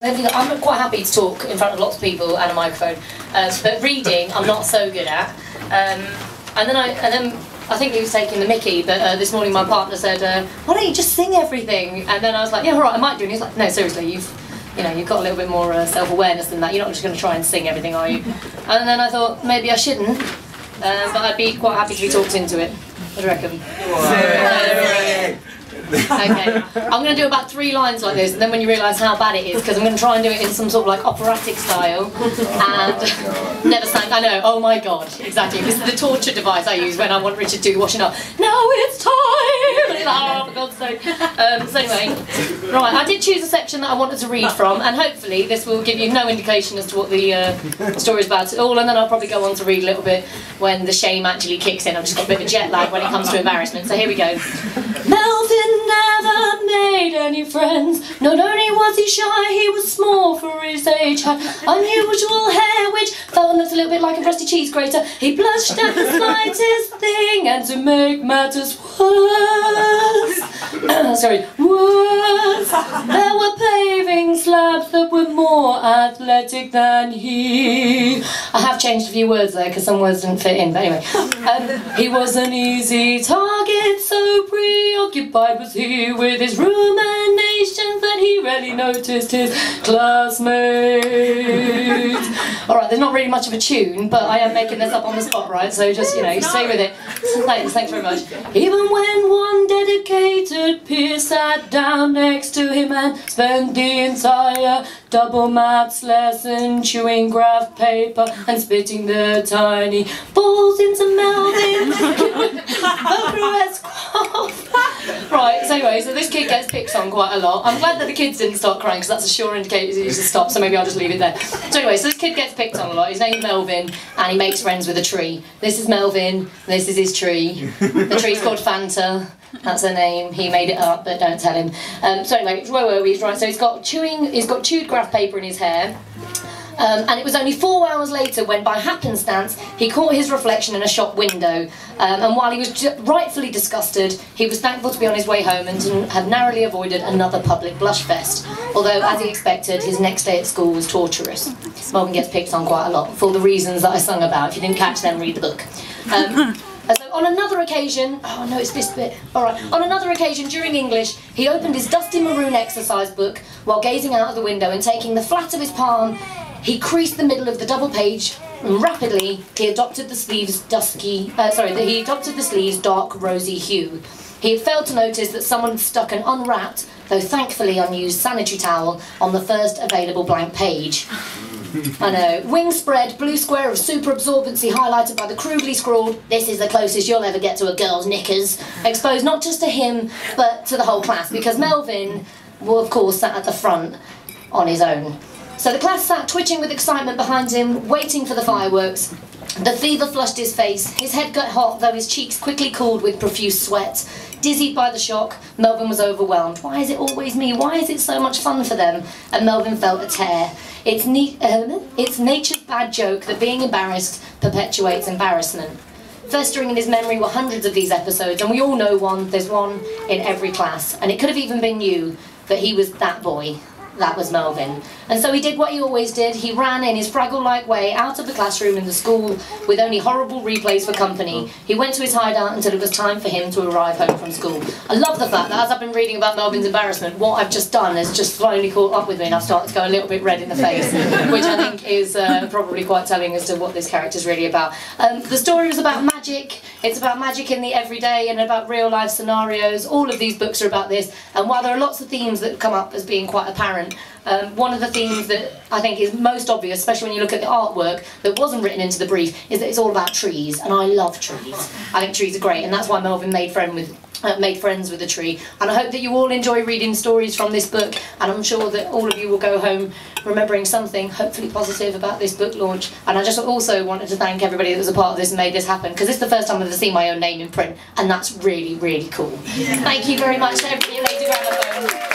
I'm quite happy to talk in front of lots of people and a microphone, but reading I'm not so good at. And then I think he was taking the mickey, but this morning my partner said, "Why don't you just sing everything?" And then I was like, "Yeah, all right, I might do." And he's like, "No, seriously, you've got a little bit more self-awareness than that. You're not just going to try and sing everything, are you?" And then I thought maybe I shouldn't, but I'd be quite happy to be talked into it. What do you reckon? Okay, I'm going to do about 3 lines like this, and then when you realise how bad it is, because I'm going to try and do it in some sort of like operatic style, and never sang. I know, oh my god, exactly. This is the torture device I use when I want Richard to do washing up. Now it's time! And it's like, oh, for God's sake. So anyway, right, I did choose a section that I wanted to read from, and hopefully this will give you no indication as to what the story is about at all, and then I'll probably go on to read a little bit when the shame actually kicks in. I've just got a bit of jet lag when it comes to embarrassment, so here we go. Melvin never made any friends. Not only was he shy, he was small for his age. Had unusual hair which felt and looked a little bit like a rusty cheese grater. He blushed at the slightest thing, and to make matters worse, there were paving slabs that were more athletic than he. I have changed a few words there because some words didn't fit in, but anyway. He was an easy target, so preoccupied was he with his ruminations that he rarely noticed his classmates. Alright, there's not really much of a tune, but I am making this up on the spot, right? So just, stay with it. Thanks very much. Even when one dedicated peer sat down next to him and spent the entire double maths lesson chewing graph paper and spitting the tiny balls into Melvin's Vocresque cough. Right, so anyway, so this kid gets picked on quite a lot. I'm glad that the kids didn't start crying because that's a sure indicator he needs to stop, so maybe I'll just leave it there. So anyway, so this kid gets picked on a lot. His name's Melvin and he makes friends with a tree. This is Melvin, this is his tree. The tree's called Fanta. That's her name. He made it up, but don't tell him. So anyway, where were we? Right, so he's got chewed graph paper in his hair. And it was only 4 hours later when, by happenstance, he caught his reflection in a shop window. And while he was rightfully disgusted, he was thankful to be on his way home and to have narrowly avoided another public blush fest. Although, as he expected, his next day at school was torturous. Melvin gets picked on quite a lot for the reasons that I sung about. If you didn't catch them, read the book. So on another occasion, oh no, it's this bit. Alright, on another occasion during English, he opened his dusty maroon exercise book while gazing out of the window and taking the flat of his palm, he creased the middle of the double page and rapidly he adopted the sleeves dark rosy hue. He had failed to notice that someone had stuck an unwrapped, though thankfully unused sanitary towel on the first available blank page. I know. Wing spread, blue square of super absorbency highlighted by the crudely scrawled, "This is the closest you'll ever get to a girl's knickers," exposed not just to him, but to the whole class, because Melvin, well, of course, sat at the front on his own. So the class sat twitching with excitement behind him, waiting for the fireworks. The fever flushed his face, his head got hot, though his cheeks quickly cooled with profuse sweat. Dizzied by the shock, Melvin was overwhelmed. Why is it always me? Why is it so much fun for them? And Melvin felt a tear. It's nature's bad joke that being embarrassed perpetuates embarrassment. Festering in his memory were hundreds of these episodes, and we all know one. There's one in every class. And it could have even been you, but he was that boy. That was Melvin. And so he did what he always did. He ran in his Fraggle-like way out of the classroom in the school with only horrible replays for company. He went to his hideout until it was time for him to arrive home from school. I love the fact that as I've been reading about Melvin's embarrassment, what I've just done has just slowly caught up with me and I've started to go a little bit red in the face, which I think is probably quite telling as to what this character's really about. The story was about magic. It's about magic in the everyday and about real life scenarios. All of these books are about this, and while there are lots of themes that come up as being quite apparent, one of the themes that I think is most obvious, especially when you look at the artwork that wasn't written into the brief, is that it's all about trees, and I love trees. I think trees are great, and that's why Melvin made friends with a tree. And I hope that you all enjoy reading stories from this book, and I'm sure that all of you will go home remembering something hopefully positive about this book launch. And I just also wanted to thank everybody that was a part of this and made this happen, because it's the first time I've ever seen my own name in print, and that's really, really cool. Yeah. Thank you very much to everybody, Lady Gramophone.